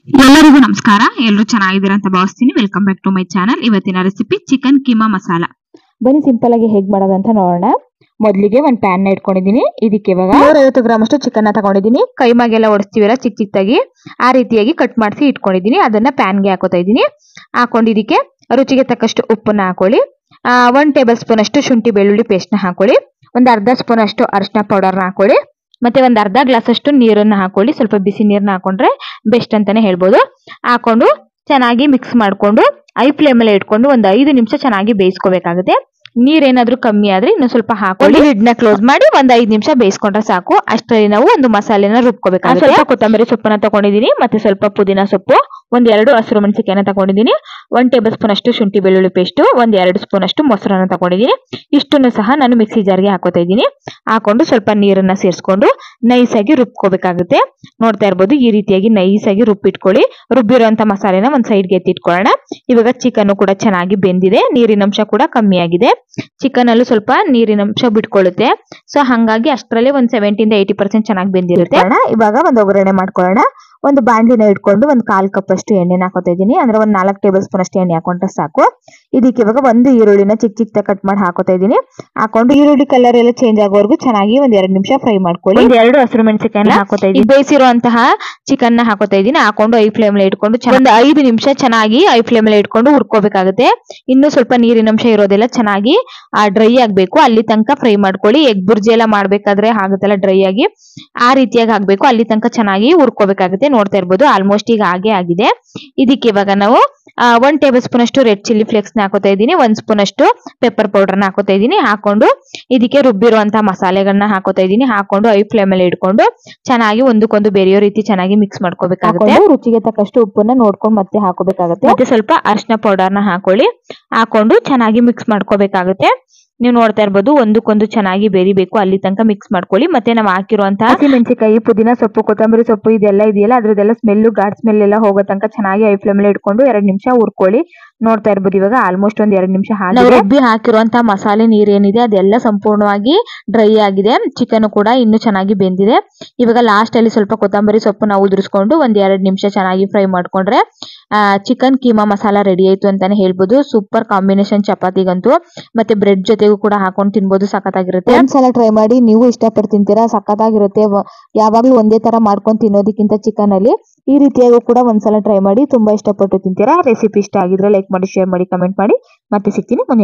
ಎಲ್ಲರಿಗೂ ನಮಸ್ಕಾರ. ಎಲ್ಲರೂ ಚೆನ್ನಾಗಿದ್ದೀರಾ ಅಂತ ಭಾವಿಸ್ತೀನಿ. Welcome back to my channel. ಇವತ್ತಿನ ರೆಸಿಪಿ ಚಿಕನ್ ಕೀಮಾ ಮಸಾಲ. ಬನ್ನಿ ಸಿಂಪಲ್ ಆಗಿ ಹೇಗೆ ಮಾಡೋದಂತ ನೋಡೋಣ. ಮೊದಲಿಗೆ ಒಂದು ಪ್ಯಾನ್ ನ ಇಟ್ಕೊಂಡಿದ್ದೀನಿ. ಇದಕ್ಕೆ ಇವಾಗ 150 ಗ್ರಾಮ್ ಅಷ್ಟು ಚಿಕನ್ ನ ತಗೊಂಡಿದ್ದೀನಿ. ಕೈಮಾಗೆಲ್ಲ ಓಡಿಸ್ತೀವಲ್ಲ ಚಿಕ್ಕ ಚಿಕ್ಕದಾಗಿ ಆ ರೀತಿಯಾಗಿ ಕಟ್ ಮಾಡಿಸಿ ಇಟ್ಕೊಂಡಿದ್ದೀನಿ. ಅದನ್ನ ಪ್ಯಾನ್ ಗೆ ಹಾಕೋತಾ ಇದ್ದೀನಿ. ಹಾಕೊಂಡು ಇದಕ್ಕೆ ರುಚಿಗೆ ತಕ್ಕಷ್ಟು ಉಪ್ಪನ್ನ ಹಾಕೊಳ್ಳಿ. 1 ಟೇಬಲ್ ಸ್ಪೂನ್ ಅಷ್ಟು ಶುಂಠಿ ಬೆಳ್ಳುಳ್ಳಿ ಪೇಸ್ಟ್ ನ ಹಾಕೊಳ್ಳಿ. ಒಂದು ಅರ್ಧ ಸ್ಪೂನ್ ಅಷ್ಟು ಅರಿಶಿನ ಪೌಡರ್ ನ ಹಾಕೊಳ್ಳಿ. ಮತ್ತೆ ಒಂದು ಅರ್ಧ ಗ್ಲಾಸ್ ಅಷ್ಟು ನೀರನ್ನ ಹಾಕೊಳ್ಳಿ. ಸ್ವಲ್ಪ ಬಿಸಿ ನೀರನ್ನ ಹಾಕೊಂಡ್ರೆ ಬೆಸ್ಟ್ ಅಂತಾನೆ ಹೇಳ್ಬೋದು. ಹಾಕೊಂಡು ಚೆನ್ನಾಗಿ ಮಿಕ್ಸ್ ಮಾಡ್ಕೊಂಡು ಐ ಫ್ಲೇಮ್ ಅಲ್ಲಿ ಇಟ್ಕೊಂಡು ಒಂದು 5 ನಿಮಿಷ ಚೆನ್ನಾಗಿ ಬೇಯಿಸ್ಕೋಬೇಕಾಗುತ್ತೆ. ನೀರೇನಾದ್ರೂ ಕಮ್ಮಿ ಆದ್ರೆ ಇನ್ನು ಸ್ವಲ್ಪ ಹಾಕೊಳ್ಳಿ. ಲಿಡ್ ನ ಕ್ಲೋಸ್ ಮಾಡಿ ಒಂದು 5 ನಿಮಿಷ ಬೇಯಿಸ್ಕೊಂಡ್ರೆ ಸಾಕು. ಅಷ್ಟರಲ್ಲಿ ನಾವು ಒಂದು ಮಸಾಲೆನ ರುಬ್ಕೋಬೇಕಾಗುತ್ತೆ. ಸ್ವಲ್ಪ ಕೊತ್ತಂಬರಿ ಸೊಪ್ಪನ್ನ ತಗೊಂಡಿದ್ದೀನಿ. ಮತ್ತೆ ಸ್ವಲ್ಪ ಪುದೀನ ಸೊಪ್ಪು, 1-2 ಹಸಿರು ಮೆಣಸಿನಕಾಯಿನ ತಗೊಂಡಿದ್ದೀನಿ. 1 ಟೇಬಲ್ ಸ್ಪೂನ್ ಅಷ್ಟು ಶುಂಠಿ ಬೆಳ್ಳುಳ್ಳಿ ಪೇಸ್ಟ್, 1-2 ಸ್ಪೂನ್ ಅಷ್ಟು ಮೊಸರನ್ನ ತಗೊಂಡಿದ್ದೀನಿ. ಇಷ್ಟನ್ನು ಸಹ ನಾನು ಮಿಕ್ಸಿ ಜಾರ್ಗೆ ಹಾಕೋತಾ ಇದ್ದೀನಿ. ಹಾಕೊಂಡು ಸ್ವಲ್ಪ ನೀರನ್ನ ಸೇರಿಸ್ಕೊಂಡು ನೈಸ್ ಆಗಿ ರುಬ್ಕೋಬೇಕಾಗುತ್ತೆ. ನೋಡ್ತಾ ಇರ್ಬೋದು, ಈ ರೀತಿಯಾಗಿ ನೈಸ್ ಆಗಿ ರುಬ್ಬಿಟ್ಕೊಳ್ಳಿ. ರುಬ್ಬಿರುವಂತ ಮಸಾಲೆನ ಒಂದ್ ಸೈಡ್ಗೆ ಎತ್ತಿಟ್ಕೊಳ್ಳೋಣ. ಇವಾಗ ಚಿಕನ್ ಕೂಡ ಚೆನ್ನಾಗಿ ಬೆಂದಿದೆ. ನೀರಿನಂಶ ಕೂಡ ಕಮ್ಮಿ ಆಗಿದೆ. ಚಿಕನ್ ಅಲ್ಲೂ ಸ್ವಲ್ಪ ನೀರಿನಂಶ ಬಿಟ್ಕೊಳ್ಳುತ್ತೆ. ಸೊ ಹಂಗಾಗಿ ಅಷ್ಟರಲ್ಲಿ ಒಂದು 70-80% ಚೆನ್ನಾಗಿ ಬೆಂದಿರುತ್ತೆ. ಇವಾಗ ಒಂದು ಒಗ್ಗರಣೆ ಮಾಡ್ಕೊಳ್ಳೋಣ. ಒಂದು ಬಾಂಡ್ಲಿನ ಇಟ್ಕೊಂಡು ಒಂದು 1/4 ಕಪ್ ಅಷ್ಟು ಎಣ್ಣೆನ ಹಾಕೋತಾ ಇದ್ದೀನಿ. ಅಂದ್ರೆ ಒಂದು 4 ಟೇಬಲ್ ಸ್ಪೂನ್ ಅಷ್ಟು ಎಣ್ಣೆ ಹಾಕೊಂಡ್ರೆ ಸಾಕು. ಇದಕ್ಕೆ ಇವಾಗ ಒಂದು ಈರುಳ್ಳಿನ ಚಿಕ್ಕ ಚಿಕ್ಕ ಕಟ್ ಮಾಡಿ ಹಾಕೋತಾ ಇದ್ದೀನಿ. ಹಾಕೊಂಡು ಈರುಳ್ಳಿ ಕಲರ್ ಎಲ್ಲ ಚೇಂಜ್ ಆಗೋವರೆಗೂ ಚೆನ್ನಾಗಿ ಒಂದ್ 2 ನಿಮಿಷ ಫ್ರೈ ಮಾಡ್ಕೊಳ್ಳಿ. 2 ಹಸಿರು ಮೆಣಸಿನಕಾಯಿನ ಹಾಕೋತಾ ಇದ್ದೀನಿ. ಬೇಯಿಸಿರುವಂತಹ ಚಿಕನ್ ನ ಹಾಕೋತಾ ಇದ್ದೀನಿ. ಹಾಕೊಂಡು ಐ ಫ್ಲೇಮ್ ಅಲ್ಲಿ ಇಟ್ಕೊಂಡು ಒಂದು 5 ನಿಮಿಷ ಚೆನ್ನಾಗಿ ಐ ಫ್ಲೇಮ್ ಅಲ್ಲಿ ಇಟ್ಕೊಂಡು ಹುರ್ಕೋಬೇಕಾಗುತ್ತೆ. ಇನ್ನು ಸ್ವಲ್ಪ ನೀರಿನಂಶ ಇರೋದೆಲ್ಲ ಚೆನ್ನಾಗಿ ಡ್ರೈ ಆಗ್ಬೇಕು. ಅಲ್ಲಿ ತನಕ ಫ್ರೈ ಮಾಡ್ಕೊಳ್ಳಿ. ಎಗ್ ಬುರ್ಜಿ ಎಲ್ಲ ಮಾಡ್ಬೇಕಾದ್ರೆ ಆಗುತ್ತಲ್ಲ ಡ್ರೈ ಆಗಿ, ಆ ರೀತಿಯಾಗಿ ಆಗ್ಬೇಕು. ಅಲ್ಲಿ ತನಕ ಚೆನ್ನಾಗಿ ಹುರ್ಕೋಬೇಕಾಗುತ್ತೆ. ನೋಡ್ತಾ ಇರ್ಬೋದು, ಆಲ್ಮೋಸ್ಟ್ ಈಗ ಹಾಗೆ ಆಗಿದೆ. ಇದಕ್ಕೆ ಇವಾಗ ನಾವು 1 ಟೇಬಲ್ ಸ್ಪೂನ್ ಅಷ್ಟು ರೆಡ್ ಚಿಲ್ಲಿ ಫ್ಲೇಕ್ಸ್ ನ ಹಾಕೋತಾ ಇದ್ದೀನಿ. 1 ಸ್ಪೂನ್ ಅಷ್ಟು ಪೆಪ್ಪರ್ ಪೌಡರ್ ನ ಹಾಕೋತಾ ಇದ್ದೀನಿ. ಹಾಕೊಂಡು ಇದಕ್ಕೆ ರುಬ್ಬಿರುವಂತಹ ಮಸಾಲೆಗಳನ್ನ ಹಾಕೋತಾ ಇದ್ದೀನಿ. ಹಾಕೊಂಡು ಐ ಫ್ಲೇಮ್ ಅಲ್ಲಿ ಇಟ್ಕೊಂಡು ಚೆನ್ನಾಗಿ ಒಂದಕ್ಕೊಂದು ಬೆರೆಯೋ ರೀತಿ ಚೆನ್ನಾಗಿ ಮಿಕ್ಸ್ ಮಾಡ್ಕೋಬೇಕಾಗುತ್ತೆ. ರುಚಿಗೆ ತಕ್ಕಷ್ಟು ಉಪ್ಪನ್ನ ನೋಡ್ಕೊಂಡು ಮತ್ತೆ ಹಾಕೋಬೇಕಾಗುತ್ತೆ. ಮತ್ತೆ ಸ್ವಲ್ಪ ಅರಿಶಿನ ಪೌಡರ್ ನ ಹಾಕೊಳ್ಳಿ. ಹಾಕೊಂಡು ಚೆನ್ನಾಗಿ ಮಿಕ್ಸ್ ಮಾಡ್ಕೋಬೇಕಾಗುತ್ತೆ. ನೀವು ನೋಡ್ತಾ ಇರ್ಬೋದು, ಒಂದಕ್ಕೊಂದು ಚೆನ್ನಾಗಿ ಬೆರಿಬೇಕು. ಅಲ್ಲಿ ತನಕ ಮಿಕ್ಸ್ ಮಾಡ್ಕೊಳ್ಳಿ. ಮತ್ತೆ ನಾವು ಹಾಕಿರುವಂತಹ ಹಸಿಮೆಣಸಿನಕಾಯಿ, ಪುದೀನ ಸೊಪ್ಪು, ಕೊತ್ತಂಬರಿ ಸೊಪ್ಪು ಇದೆಲ್ಲ ಇದೆಯಲ್ಲ, ಅದ್ರದ್ದೆಲ್ಲ ಸ್ಮೆಲ್ಲು, ಗಾಡ್ ಸ್ಮೆಲ್ ಎಲ್ಲ ಹೋಗೋ ತನಕ ಚೆನ್ನಾಗಿ ಐ ಫ್ಲೇಮ್ ಅಲ್ಲಿ ಇಟ್ಕೊಂಡು 2 ನಿಮಿಷ ಹುರ್ಕೊಳ್ಳಿ. ನೋಡ್ತಾ ಇರ್ಬೋದು, ಇವಾಗ ಆಲ್ಮೋಸ್ಟ್ ಒಂದ್ 2 ನಿಮಿಷ ನಾವು ರುಬ್ಬಿ ಹಾಕಿರುವಂತಹ ಮಸಾಲೆ ನೀರೇನಿದೆ ಅದೆಲ್ಲ ಸಂಪೂರ್ಣವಾಗಿ ಡ್ರೈ ಆಗಿದೆ. ಚಿಕನ್ ಕೂಡ ಇನ್ನು ಚೆನ್ನಾಗಿ ಬೆಂದಿದೆ. ಇವಾಗ ಲಾಸ್ಟ್ ಅಲ್ಲಿ ಸ್ವಲ್ಪ ಕೊತ್ತಂಬರಿ ಸೊಪ್ಪು ನಾವು ಉದುರಿಸ್ಕೊಂಡು ಒಂದ್ 2 ನಿಮಿಷ ಚೆನ್ನಾಗಿ ಫ್ರೈ ಮಾಡ್ಕೊಂಡ್ರೆ ಚಿಕನ್ ಕೀಮಾ ಮಸಾಲ ರೆಡಿ ಆಯ್ತು ಅಂತಾನೆ ಹೇಳ್ಬೋದು. ಸೂಪರ್ ಕಾಂಬಿನೇಷನ್ ಚಪಾತಿಗಂತೂ, ಮತ್ತೆ ಬ್ರೆಡ್ ಜೊತೆಗೂ ಕೂಡ ಹಾಕೊಂಡು ತಿನ್ಬೋದು. ಸಖತ್ತಾಗಿರುತ್ತೆ. ಒಂದ್ಸಲ ಟ್ರೈ ಮಾಡಿ, ನೀವು ಇಷ್ಟಪಟ್ಟು ತಿಂತೀರಾ. ಸಖತ್ತಾಗಿರುತ್ತೆ. ಯಾವಾಗ್ಲೂ ಒಂದೇ ತರ ಮಾಡ್ಕೊಂಡು ತಿನ್ನೋದಕ್ಕಿಂತ ಚಿಕನ್ ಅಲ್ಲಿ ಈ ರೀತಿಯಾಗೂ ಕೂಡ ಒಂದ್ಸಲ ಟ್ರೈ ಮಾಡಿ. ತುಂಬಾ ಇಷ್ಟಪಟ್ಟು ತಿಂತೀರಾ. ರೆಸಿಪಿ ಇಷ್ಟ ಆಗಿದ್ರೆ ಲೈಕ್ ಮಾಡಿ, ಶೇರ್ ಮಾಡಿ, ಕಮೆಂಟ್ ಮಾಡಿ. ಮತ್ತೆ ಸಿಗ್ತೀನಿ ಮುಂದಿನ